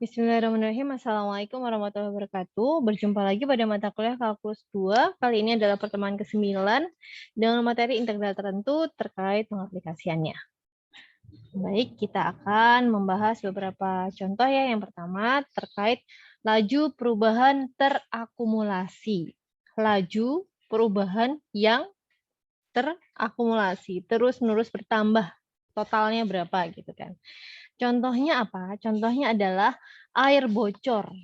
Bismillahirrahmanirrahim. Assalamualaikum warahmatullahi wabarakatuh. Berjumpa lagi pada mata kuliah Kalkulus 2. Kali ini adalah pertemuan ke-9 dengan materi integral tertentu terkait pengaplikasiannya. Baik, kita akan membahas beberapa contoh ya. Yang pertama terkait laju perubahan terakumulasi. Laju perubahan yang terakumulasi, terus-menerus bertambah. Totalnya berapa gitu kan. Contohnya apa? Contohnya adalah air bocor.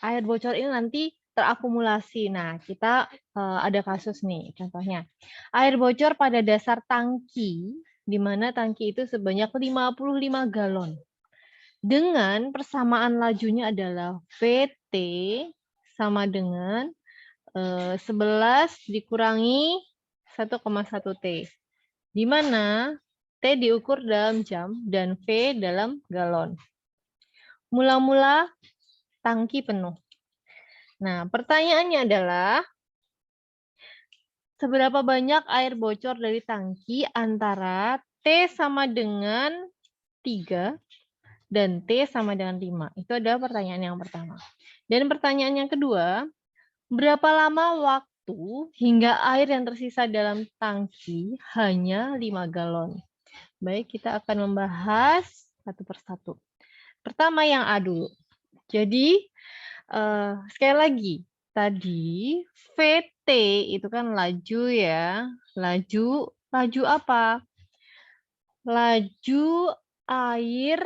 Air bocor ini nanti terakumulasi. Nah, kita ada kasus nih, contohnya. Air bocor pada dasar tangki, di mana tangki itu sebanyak 55 galon. Dengan persamaan lajunya adalah VT sama dengan 11 dikurangi 1,1 T. Di mana T diukur dalam jam dan V dalam galon. Mula-mula tangki penuh. Nah, pertanyaannya adalah seberapa banyak air bocor dari tangki antara T sama dengan 3 dan T sama dengan 5. Itu adalah pertanyaan yang pertama. Dan pertanyaan yang kedua, berapa lama waktu hingga air yang tersisa dalam tangki hanya 5 galon? Baik, kita akan membahas satu persatu. Pertama yang A dulu. Jadi, sekali lagi, tadi VT itu kan laju ya. Laju apa? Laju air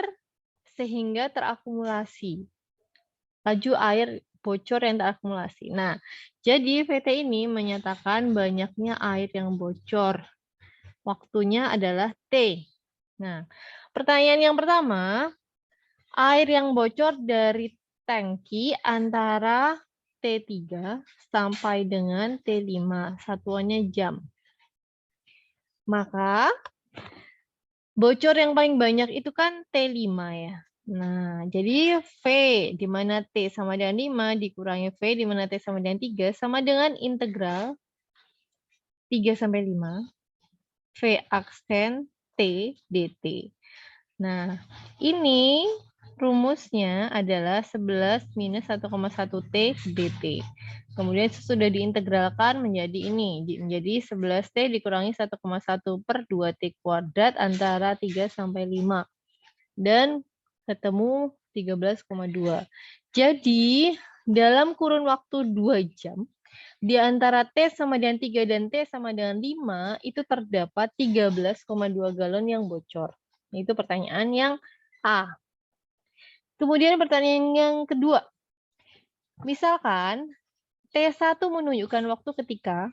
sehingga terakumulasi. Laju air bocor yang terakumulasi. Nah, jadi VT ini menyatakan banyaknya air yang bocor. Waktunya adalah T. Nah, pertanyaan yang pertama, air yang bocor dari tangki antara T3 sampai dengan T5, satuannya jam. Maka, bocor yang paling banyak itu kan T5 ya. Nah, jadi V di mana T sama dengan 5 dikurangi V di mana T sama dengan 3 sama dengan integral 3 sampai 5 V aksen T dt. Nah, ini rumusnya adalah 11 minus 1,1 T dt. Kemudian sudah diintegralkan menjadi ini, menjadi 11T dikurangi 1,1 per 2T kuadrat antara 3 sampai 5. Dan ketemu 13,2. Jadi, dalam kurun waktu 2 jam, di antara T sama dengan 3 dan T sama dengan 5, itu terdapat 13,2 galon yang bocor. Itu pertanyaan yang A. Kemudian pertanyaan yang kedua. Misalkan T1 menunjukkan waktu ketika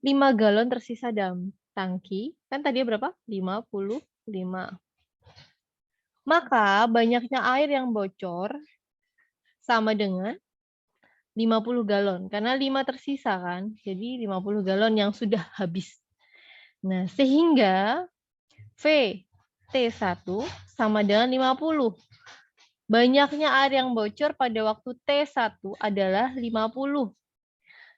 5 galon tersisa dalam tangki. Kan tadi berapa? 55. Maka banyaknya air yang bocor sama dengan 50 galon. Karena 5 tersisa kan. Jadi 50 galon yang sudah habis. Nah, sehingga V T1 sama dengan 50. Banyaknya air yang bocor pada waktu T1 adalah 50.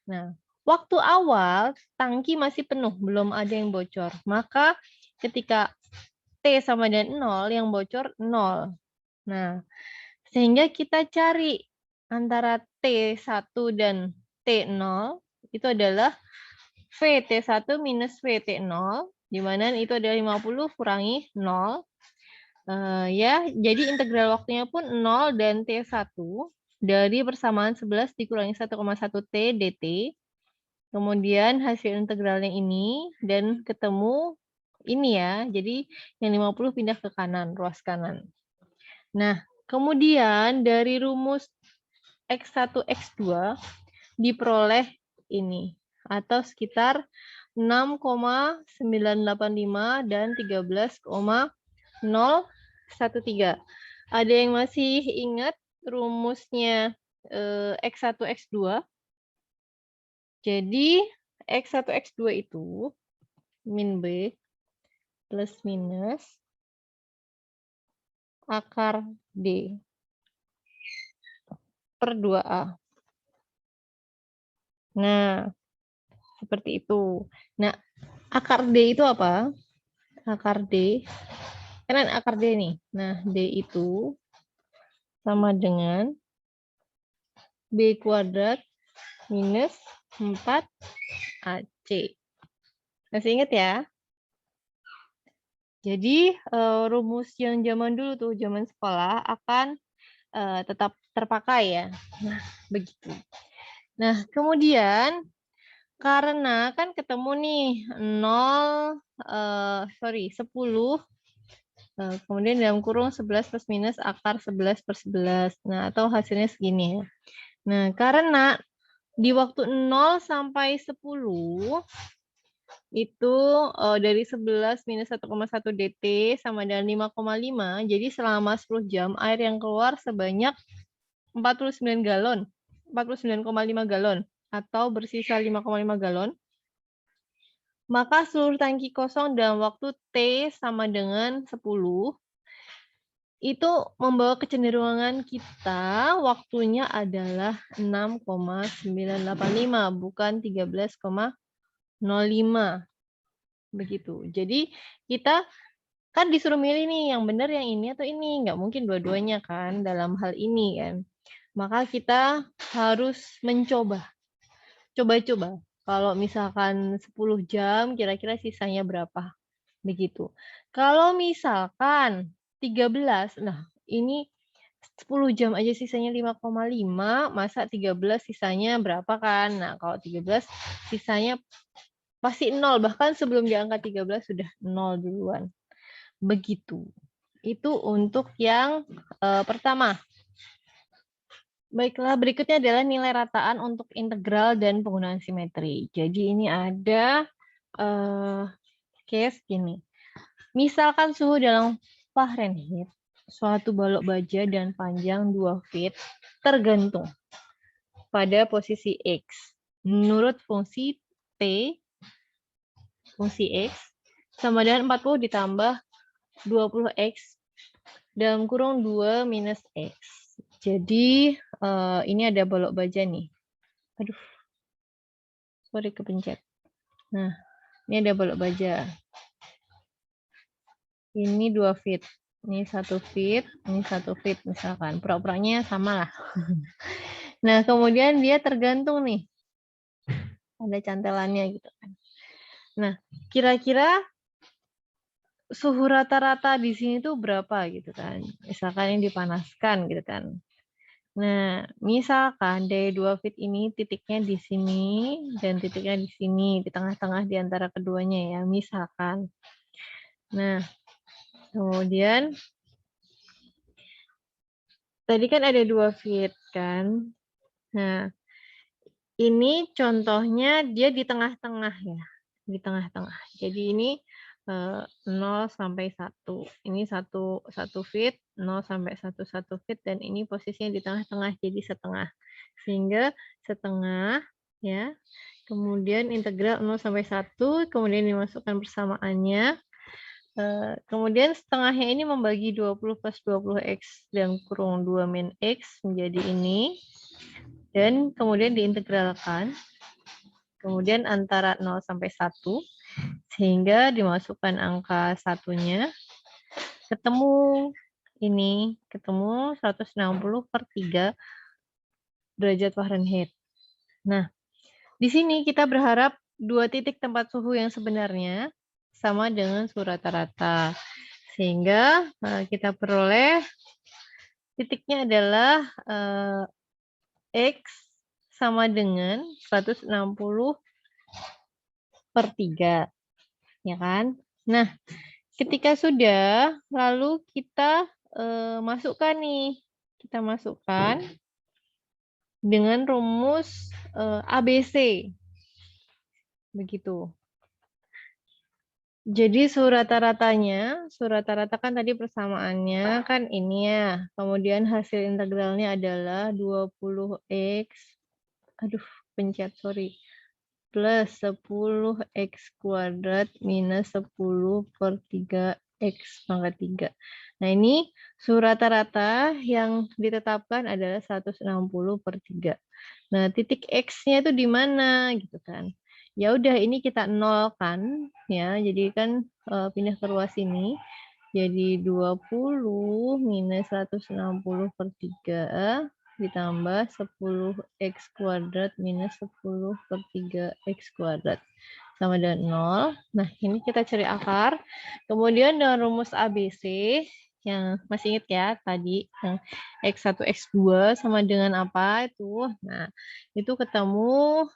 Nah, waktu awal tangki masih penuh, belum ada yang bocor. Maka ketika T sama dengan 0, yang bocor 0. Nah, sehingga kita cari antara T1 dan T0, itu adalah VT1 minus VT0, di mana itu adalah 50 kurangi 0. Ya, jadi integral waktunya pun 0 dan T1 dari persamaan 11 dikurangi 1,1 T dt. Kemudian hasil integralnya ini dan ketemu ini ya. Jadi yang 50 pindah ke kanan, ruas kanan. Nah, kemudian dari rumus X1, X2 diperoleh ini atau sekitar 6,985 dan 13,013. Ada yang masih ingat rumusnya X1, X2? Jadi, X1, X2 itu min B plus minus akar D per 2A. Nah, seperti itu. Nah, akar D itu apa? Akar D, kan akar D nih. Nah, D itu sama dengan B kuadrat minus 4AC. Masih ingat ya? Jadi rumus yang zaman dulu tuh, zaman sekolah akan tetap terpakai ya. Nah, begitu. Nah, kemudian karena kan ketemu nih 10, kemudian dalam kurung 11 plus minus akar 11 per 11. Nah, atau hasilnya segini ya. Nah, karena di waktu 0 sampai 10 itu dari 11 minus 1,1 dt sama dengan 5,5. Jadi selama 10 jam air yang keluar sebanyak 49 galon. 49,5 galon atau bersisa 5,5 galon. Maka seluruh tangki kosong dalam waktu T sama dengan 10 itu membawa kecenderungan kita waktunya adalah 6,985 bukan 13,05. Begitu. Jadi kita kan disuruh milih nih yang benar yang ini atau ini, nggak mungkin dua-duanya kan dalam hal ini kan. Maka kita harus mencoba. Coba-coba. Kalau misalkan 10 jam kira-kira sisanya berapa? Begitu. Kalau misalkan 13, nah ini 10 jam aja sisanya 5,5, masa 13 sisanya berapa kan? Nah, kalau 13 sisanya pasti 0, bahkan sebelum di angka 13 sudah 0 duluan. Begitu. Itu untuk yang pertama. Baiklah, berikutnya adalah nilai rataan untuk integral dan penggunaan simetri. Jadi ini ada case gini. Misalkan suhu dalam Fahrenheit suatu balok baja dan panjang 2 feet tergantung pada posisi X. Menurut fungsi T, fungsi X, sama dengan 40 ditambah 20X dalam kurung 2 minus X. Jadi ini ada balok baja nih. Aduh, sorry kepencet. Nah, ini ada balok baja. Ini 2 feet. Ini 1 feet, ini 1 feet misalkan. Pura-puranya sama lah. Nah, kemudian dia tergantung nih. Ada cantelannya gitu kan. Nah, kira-kira suhu rata-rata di sini tuh berapa gitu kan. Misalkan yang dipanaskan gitu kan. Nah, misalkan dari 2 feet ini titiknya di sini dan titiknya di sini, di tengah-tengah di antara keduanya ya, misalkan. Nah, kemudian tadi kan ada 2 feet kan. Nah, ini contohnya dia di tengah-tengah ya, di tengah-tengah. Jadi ini 0 sampai 1. Ini 1 feet, 0 sampai 1 feet, dan ini posisinya di tengah-tengah, jadi setengah. Sehingga setengah, ya. Kemudian integral 0 sampai 1, kemudian dimasukkan persamaannya. Kemudian setengahnya ini membagi 20 plus 20x dan kurung 2 min x menjadi ini. Dan kemudian diintegralkan. Kemudian antara 0 sampai 1, sehingga dimasukkan angka satunya, ketemu ini, ketemu 160 per 3 derajat Fahrenheit. Nah, di sini kita berharap 2 titik tempat suhu yang sebenarnya sama dengan suhu rata-rata. Sehingga kita peroleh titiknya adalah X sama dengan 160 per 3. Ya kan? Nah, ketika sudah, lalu kita masukkan nih. Kita masukkan dengan rumus ABC. Begitu. Jadi suhu rata-ratanya, suhu rata-rata kan tadi persamaannya kan ini ya. Kemudian hasil integralnya adalah 20x, aduh pencet, sorry, plus 10x kuadrat minus 10 per 3x pangkat 3. Nah ini suhu rata-rata yang ditetapkan adalah 160 per 3. Nah titik x-nya itu di mana gitu kan. Ya udah ini kita nol kan ya, jadi kan pindah ke ruas ini. Jadi 20 minus 160 per 3 ditambah 10x kuadrat minus 10 per 3x kuadrat sama dengan 0. Nah, ini kita cari akar. Kemudian dengan rumus ABC, yang masih ingat ya tadi, yang X1, X2 sama dengan apa itu? Nah, itu ketemu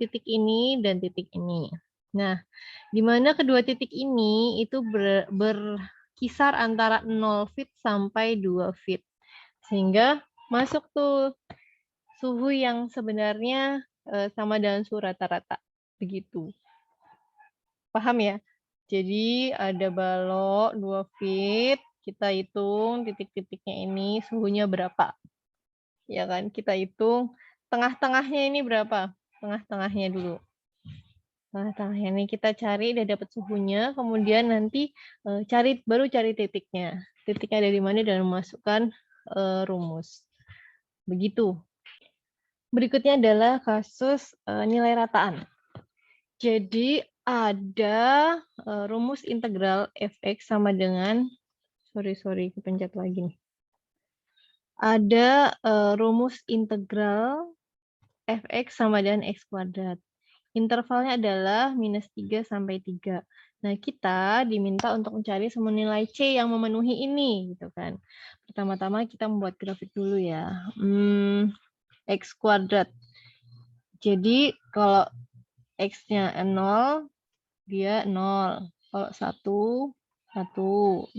titik ini dan titik ini. Nah, di mana kedua titik ini itu berkisar antara 0 feet sampai 2 feet. Sehingga masuk tuh suhu yang sebenarnya sama dengan suhu rata-rata. Begitu. Paham ya? Jadi ada balok 2 feet, kita hitung titik-titiknya ini suhunya berapa. Ya kan? Kita hitung tengah-tengahnya ini berapa? Tengah-tengahnya dulu. Tengah-tengahnya ini kita cari, udah dapat suhunya, kemudian nanti baru cari titiknya. Titiknya dari mana dan memasukkan rumus. Begitu. Berikutnya adalah kasus nilai rataan. Jadi ada rumus integral fx sama dengan, sorry, kepencet lagi nih. Ada rumus integral fx sama dengan x kuadrat. Intervalnya adalah minus 3 sampai 3. Nah, kita diminta untuk mencari semua nilai C yang memenuhi ini, gitu kan. Pertama-tama kita membuat grafik dulu ya. X kuadrat. Jadi, kalau X-nya 0, dia 0. Kalau 1,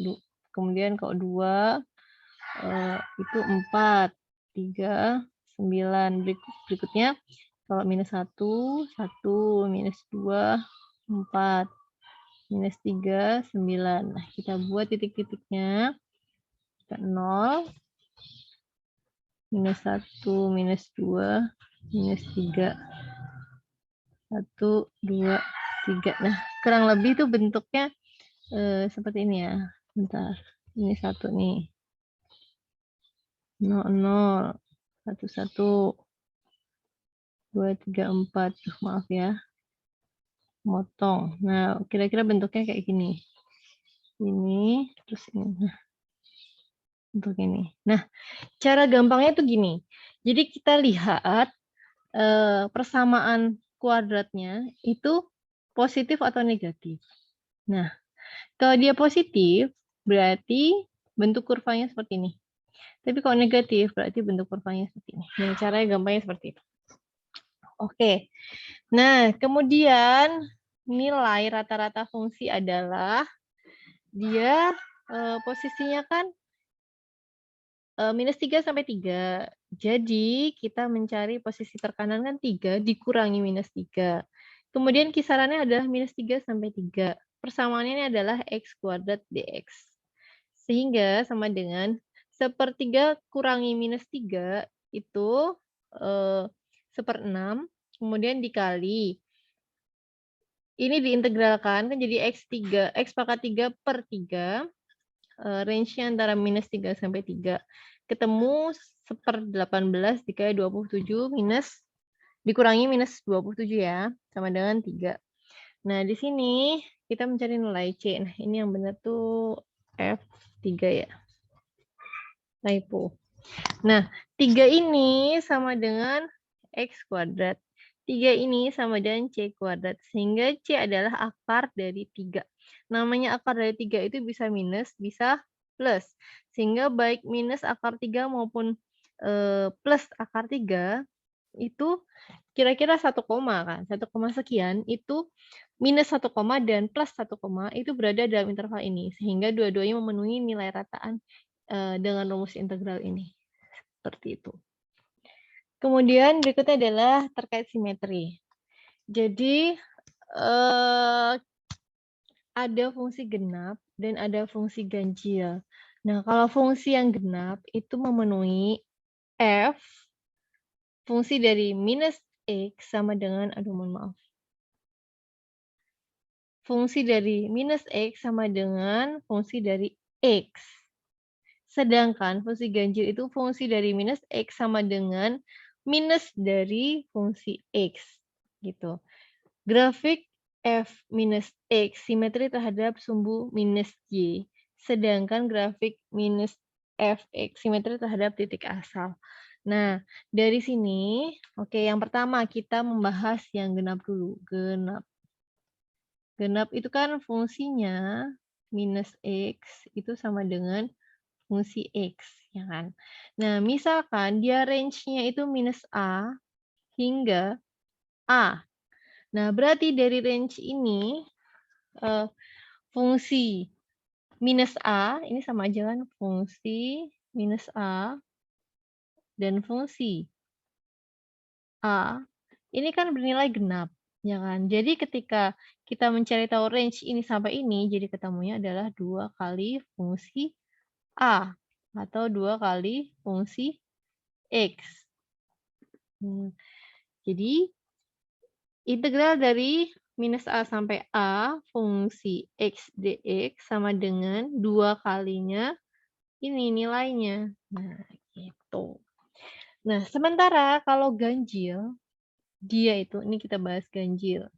1. Kemudian kalau 2, itu 4. 3, 9. Berikutnya, kalau minus 1, 1. Minus 2, 4. Minus 3, 9. Nah, kita buat titik-titiknya. 0. Minus 1, minus 2, minus 3. 1, 2, 3. Nah, kurang lebih itu bentuknya seperti ini ya. Bentar. Ini 1 nih. 0, 0. 1, 1. 2, 3, 4. Maaf ya. Motong. Nah, kira-kira bentuknya kayak gini. Ini, terus ini. Nah, bentuk ini. Nah, cara gampangnya tuh gini. Jadi kita lihat persamaan kuadratnya itu positif atau negatif. Nah, kalau dia positif, berarti bentuk kurvanya seperti ini. Tapi kalau negatif, berarti bentuk kurvanya seperti ini. Nah, caranya gampangnya seperti itu. Oke. Nah, kemudian nilai rata-rata fungsi adalah dia posisinya kan minus 3 sampai 3. Jadi, kita mencari posisi terkanan kan 3 dikurangi minus 3. Kemudian kisarannya adalah minus 3 sampai 3. Persamaannya ini adalah x kuadrat dx. Sehingga sama dengan 1/3 kurangi minus 3 itu 1/6. Kemudian dikali. Ini diintegralkan kan jadi x3, x pangkat 3 per 3. Range-nya antara minus 3 sampai 3. Ketemu 1/18 dikali 27 minus dikurangi minus 27 ya, sama dengan 3. Nah, di sini kita mencari nilai C. Nah, ini yang benar tuh F3 ya. Typo. Nah, 3 ini sama dengan X kuadrat. 3 ini sama dengan C kuadrat. Sehingga C adalah akar dari 3. Namanya akar dari 3 itu bisa minus, bisa plus. Sehingga baik minus akar 3 maupun plus akar 3 itu kira-kira 1 koma kan. 1 koma sekian itu minus 1 koma dan plus 1 koma itu berada dalam interval ini. Sehingga dua-duanya memenuhi nilai rataan dengan rumus integral ini. Seperti itu. Kemudian berikutnya adalah terkait simetri. Jadi ada fungsi genap dan ada fungsi ganjil. Nah, kalau fungsi yang genap itu memenuhi f fungsi dari minus x sama dengan, mohon maaf. Fungsi dari minus x sama dengan fungsi dari x. Sedangkan fungsi ganjil itu fungsi dari minus x sama dengan minus dari fungsi x. Gitu. Grafik f minus x simetri terhadap sumbu minus y. sedangkan grafik minus fx simetri terhadap titik asal. Nah, dari sini, oke, yang pertama kita membahas yang genap dulu. Genap. Genap itu kan fungsinya minus x itu sama dengan fungsi x, ya kan? Nah, misalkan dia range-nya itu minus a hingga a. Nah, berarti dari range ini fungsi minus a, ini sama aja kan? Fungsi minus a dan fungsi a, ini kan bernilai genap, ya kan? Jadi ketika kita mencari tahu range ini sampai ini, jadi ketemunya adalah 2 kali fungsi a, atau 2 kali fungsi x. Jadi integral dari minus a sampai a fungsi x dx sama dengan 2 kalinya ini nilainya. Nah, gitu. Nah, sementara kalau ganjil, dia itu, ini kita bahas ganjil.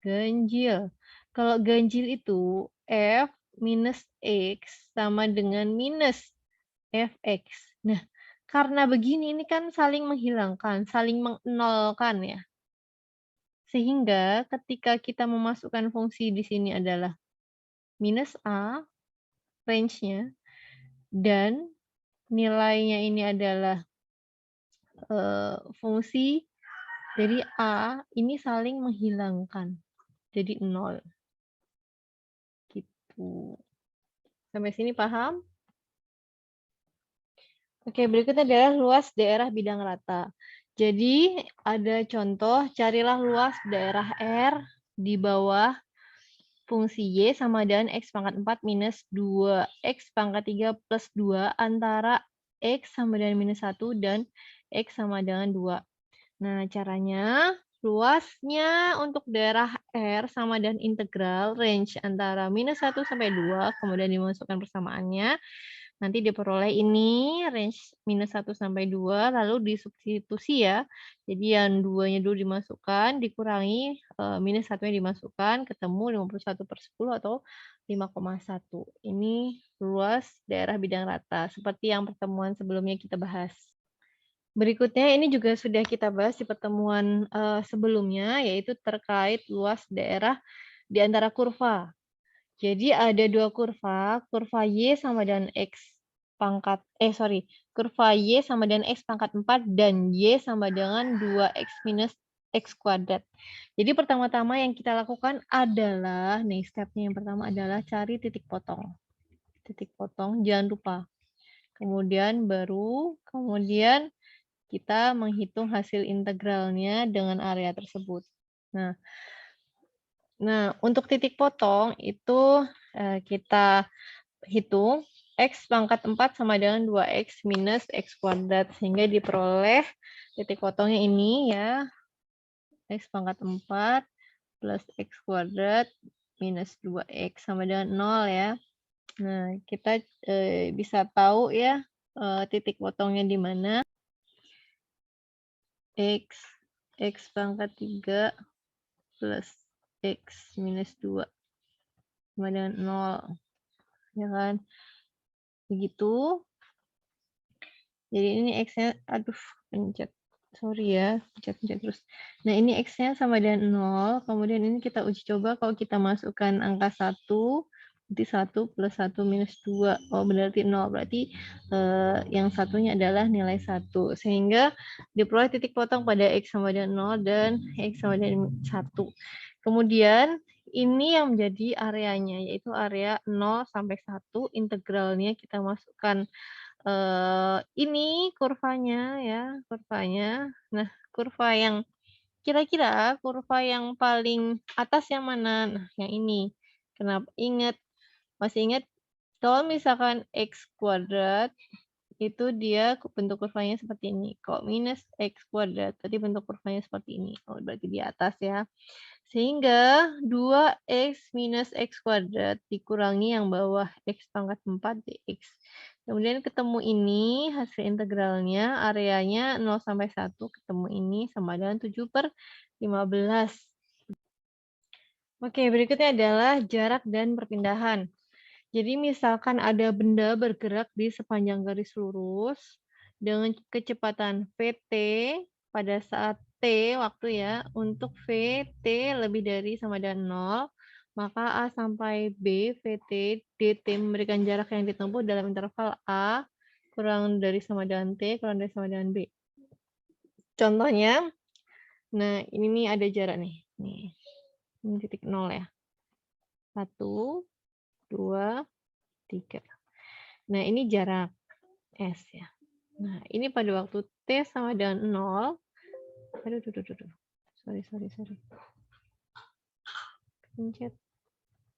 Ganjil. Kalau ganjil itu f minus x sama dengan minus fx. Nah, karena begini ini kan saling menghilangkan, saling mengnolkan ya. Sehingga ketika kita memasukkan fungsi di sini adalah minus a, range-nya, dan nilainya ini adalah fungsi dari a, ini saling menghilangkan. Jadi 0. Gitu. Sampai sini paham? Oke, berikutnya adalah luas daerah bidang rata. Jadi ada contoh, carilah luas daerah R di bawah fungsi Y sama dengan X pangkat 4 minus 2X pangkat 3 plus 2 antara X sama dengan minus 1 dan X sama dengan 2. Nah, caranya luasnya untuk daerah R sama dengan integral range antara minus 1 sampai 2, kemudian dimasukkan persamaannya. Nanti diperoleh ini range minus 1 sampai 2, lalu disubstitusi ya. Jadi yang 2-nya dulu dimasukkan, dikurangi minus 1-nya dimasukkan, ketemu 51/10 atau 5,1. Ini luas daerah bidang rata, seperti yang pertemuan sebelumnya kita bahas. Berikutnya ini juga sudah kita bahas di pertemuan sebelumnya, yaitu terkait luas daerah di antara kurva. Jadi ada 2 kurva Y sama dengan X pangkat, kurva Y sama dengan X pangkat 4 dan Y sama dengan 2X minus X kuadrat. Jadi pertama-tama yang kita lakukan adalah, nih stepnya yang pertama adalah cari titik potong. Titik potong, jangan lupa. Kemudian kita menghitung hasil integralnya dengan area tersebut. Nah, untuk titik potong itu kita hitung X pangkat 4 sama dengan 2X minus X kuadrat. Sehingga diperoleh titik potongnya ini ya. X pangkat 4 plus X kuadrat minus 2X sama dengan 0 ya. Nah, kita bisa tahu ya titik potongnya di mana. X pangkat 3 plus X minus 2 sama dengan 0. Ya kan? Begitu. Jadi ini X-nya, aduh, pencet. Sorry ya, pencet-pencet terus. Nah, ini X-nya sama dengan 0. Kemudian ini kita uji coba kalau kita masukkan angka 1, berarti 1 plus 1 minus 2. Oh, berarti 0. Berarti yang satunya adalah nilai 1. Sehingga diperoleh titik potong pada X sama dengan 0 dan X sama dengan 1. Kemudian ini yang menjadi areanya, yaitu area 0 sampai 1. Integralnya kita masukkan ini kurvanya ya, kurvanya. Nah, kira-kira kurva yang paling atas yang mana? Nah, yang ini. Kenapa? Masih ingat kalau misalkan X kuadrat itu dia bentuk kurvanya seperti ini. Kalau minus X kuadrat, tadi bentuk kurvanya seperti ini. Oh, berarti di atas ya. Sehingga 2X minus X kuadrat dikurangi yang bawah X pangkat 4 dx. Kemudian ketemu ini hasil integralnya, areanya 0 sampai 1, ketemu ini sama dengan 7/15. Oke, berikutnya adalah jarak dan perpindahan. Jadi misalkan ada benda bergerak di sepanjang garis lurus dengan kecepatan VT pada saat T waktu ya, untuk VT lebih dari sama dengan 0, maka A sampai B, VT, DT memberikan jarak yang ditempuh dalam interval A kurang dari sama dengan T, kurang dari sama dengan B. Contohnya, nah ini nih ada jarak nih. Nih, ini titik 0 ya. 1, 2, 3. Nah, ini jarak S ya. Nah, ini pada waktu T sama dengan 0. Aduh, aduh, aduh, aduh. Sorry. Kepencet.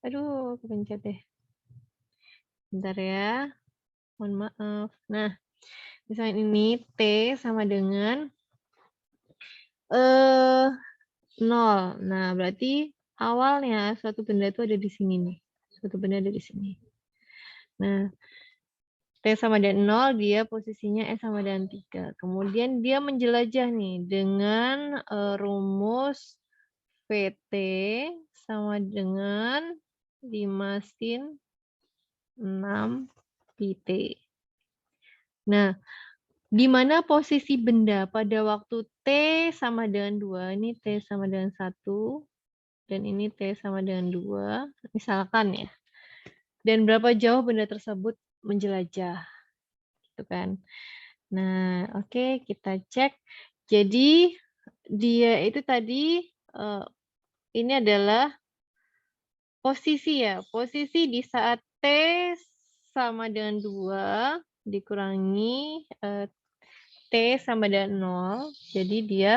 Aduh, kepencet deh. Bentar ya. Mohon maaf. Nah, misalnya ini T sama dengan 0. Nah, berarti awalnya suatu benda itu ada di sini nih. Suatu benda ada di sini. Nah, T sama dengan 0, dia posisinya S sama dengan 3. Kemudian dia menjelajah nih dengan rumus VT sama dengan 5 sin 6 PT. Nah, di mana posisi benda pada waktu T sama dengan 2, ini T sama dengan 1, dan ini T sama dengan 2, misalkan ya. Dan berapa jauh benda tersebut menjelajah, gitu kan. Nah, oke, kita cek. Jadi, dia itu tadi, ini adalah posisi ya, posisi di saat T sama dengan 2 dikurangi, T sama dengan 0, jadi dia,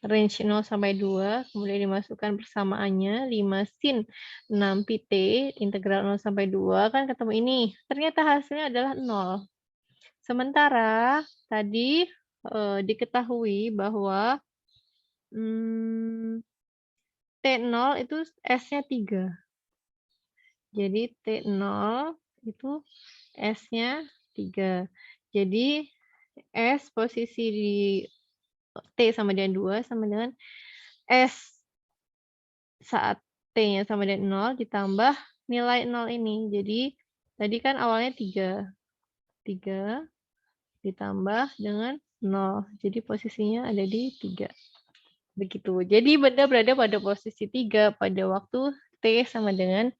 range 0 sampai 2, kemudian dimasukkan persamaannya 5 sin 6 pi T, integral 0 sampai 2, kan ketemu ini. Ternyata hasilnya adalah 0. Sementara tadi, diketahui bahwa, T0 itu S-nya 3. Jadi T0 itu S-nya 3. Jadi S posisi di T sama dengan 2 sama dengan S saat T-nya sama dengan 0 ditambah nilai 0 ini. Jadi tadi kan awalnya 3. 3 ditambah dengan 0. Jadi posisinya ada di 3. Begitu. Jadi benda berada pada posisi 3 pada waktu T sama dengan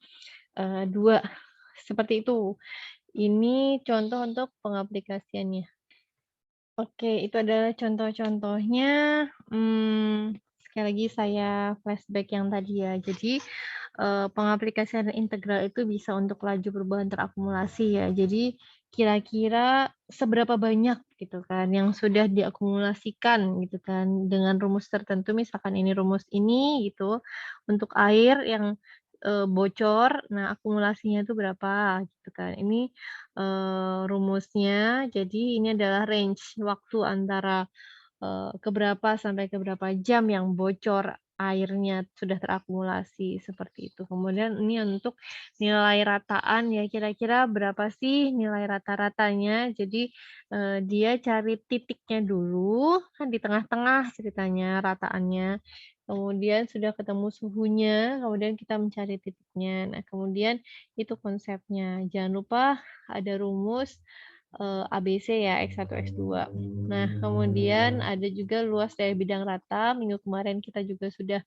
2. Seperti itu. Ini contoh untuk pengaplikasiannya. Oke, itu adalah contoh-contohnya. Sekali lagi saya flashback yang tadi ya. Jadi pengaplikasian integral itu bisa untuk laju perubahan terakumulasi ya. Jadi kira-kira seberapa banyak gitu kan yang sudah diakumulasikan gitu kan dengan rumus tertentu, misalkan ini rumus ini gitu untuk air yang bocor, nah akumulasinya itu berapa gitu kan. Ini rumusnya, jadi ini adalah range waktu antara keberapa sampai ke berapa jam yang bocor airnya sudah terakumulasi, seperti itu. Kemudian ini untuk nilai rataan ya, kira-kira berapa sih nilai rata-ratanya. Jadi, dia cari titiknya dulu, kan di tengah-tengah ceritanya rataannya. Kemudian sudah ketemu suhunya, kemudian kita mencari titiknya. Nah, kemudian itu konsepnya. Jangan lupa ada rumus ABC ya, X1, X2. Nah, kemudian ada juga luas dari bidang rata. Minggu kemarin kita juga sudah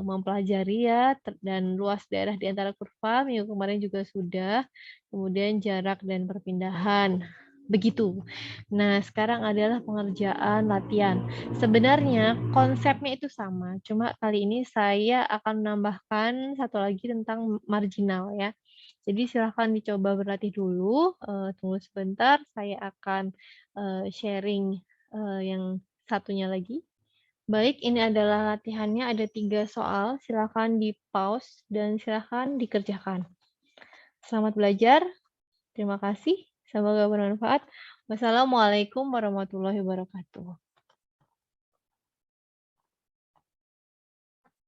mempelajari ya, dan luas daerah di antara kurva. Minggu kemarin juga sudah. Kemudian jarak dan perpindahan. Begitu. Nah, sekarang adalah pengerjaan latihan. Sebenarnya konsepnya itu sama, cuma kali ini saya akan menambahkan satu lagi tentang marginal ya. Jadi silahkan dicoba berlatih dulu, tunggu sebentar, saya akan sharing yang satunya lagi. Baik, ini adalah latihannya, ada 3 soal, silahkan di-pause dan silahkan dikerjakan. Selamat belajar, terima kasih, semoga bermanfaat. Wassalamualaikum warahmatullahi wabarakatuh.